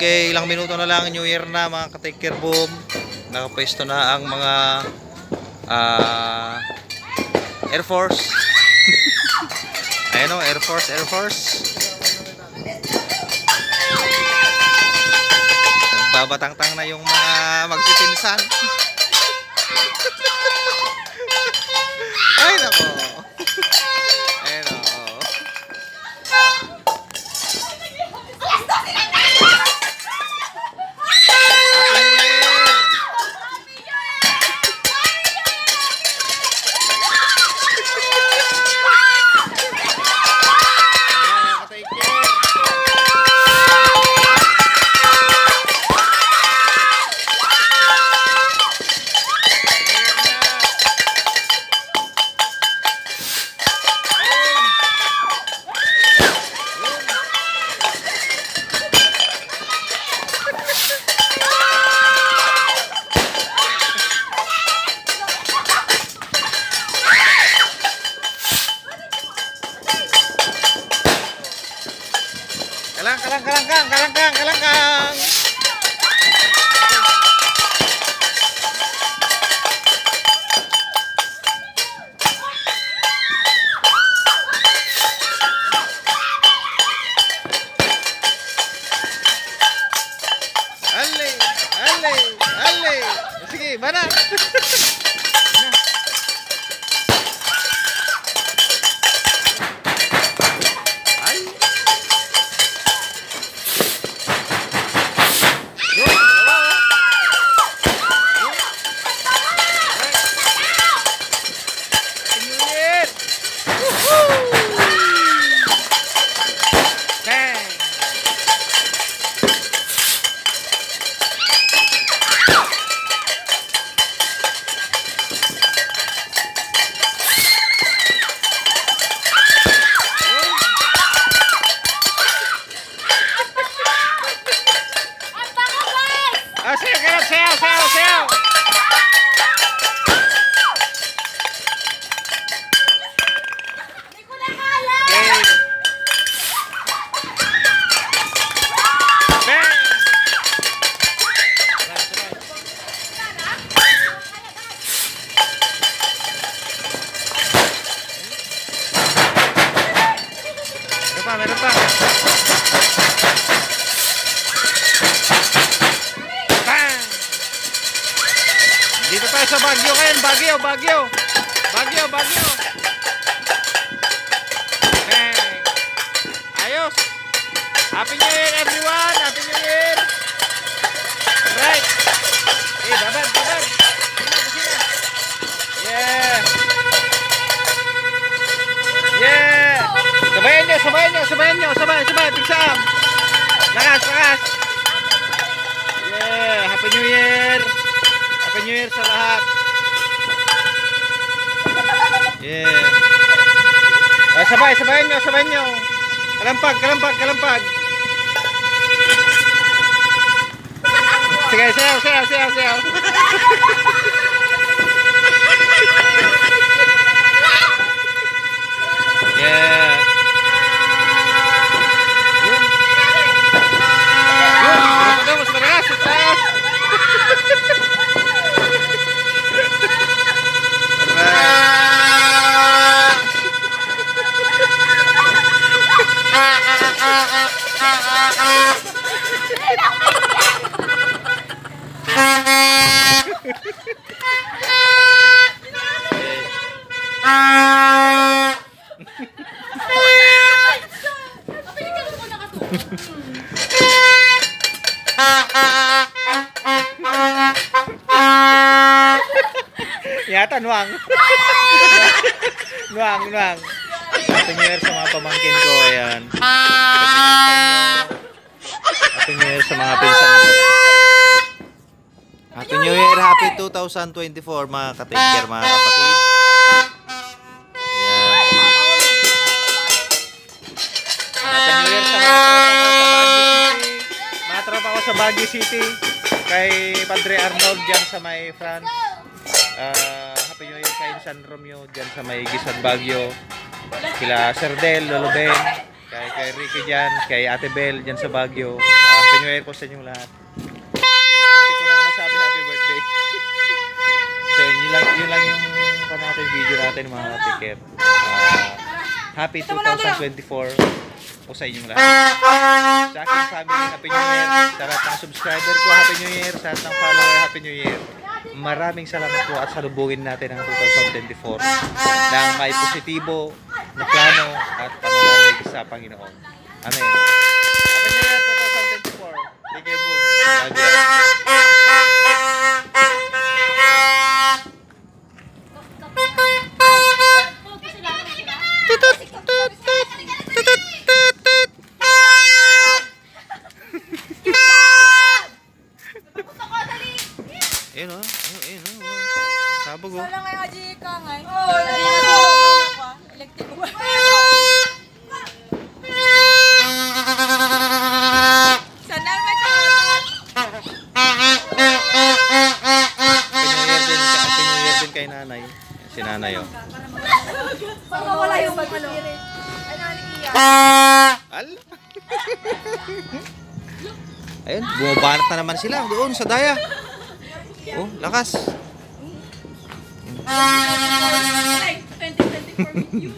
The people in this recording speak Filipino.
Okay, ilang minuto na lang, New Year na mga ka-take care boom. Nakapwesto na ang mga Air Force. Ayun o, Air Force, Air Force. Nagbabatang-tang na yung mga magsipinsan. Ay nako. Ayun o. Kalangkang. Ale. Sige, mana? Sayaw. Meron pa. Dito tayo sa Baguio ngayon. Baguio. Okay. Ayos. Happy New Year everyone. Happy New Year. Alright. Babad. Yeah. Sabayan nyo. Pigsam. Lakas. Yeah. Happy New Year. Happy New Year sa lahat. Yeah. Sabayan nyo. Kalampag. Sige, sayaw. Yeah. Mas madalas. Yata nuang. Happy New Year sa mga pamangkin ko, ayan. Happy New Year sa mga pinsan ko. Happy New Year, happy 2024 mga ka-take care, mga kapatid. Happy New Year sa mga tropa ko sa Baguio City. Kay Padre Arnold dyan sa may France. Happy New Year kay San Romeo dyan sa may Gisag Baguio. Kila Sir Del, Lolo Ben, kay Ricky dyan, kay Ate Bel dyan sa Baguio. Happy New Year po sa inyong lahat. Hindi ko na masabi happy birthday. So yun lang yung natin video natin mga katiker. Happy 2024 po sa inyong lahat. Sa aking family, Happy New Year. Sa lahat ng subscriber ko, Happy New Year. Sa lahat ng follower, Happy New Year. Maraming salamat po at salubungin natin ang 2024 ng may positibo na plano at pananalig sa Panginoon. Amen. Happy New Year 2024. Thank you po. Ayun o. Sabog o. Wala nga yung aji ka nga. Oo, hindi na ako. Electric ko. Sana may karotan. Happy New Year din kay nanay. Si nanay o. Baka wala yung mag-spirit. Ano, Nikia? Al. Ayun, bumabanat na naman sila doon sa daya. Oh, lakas. 2024 with you.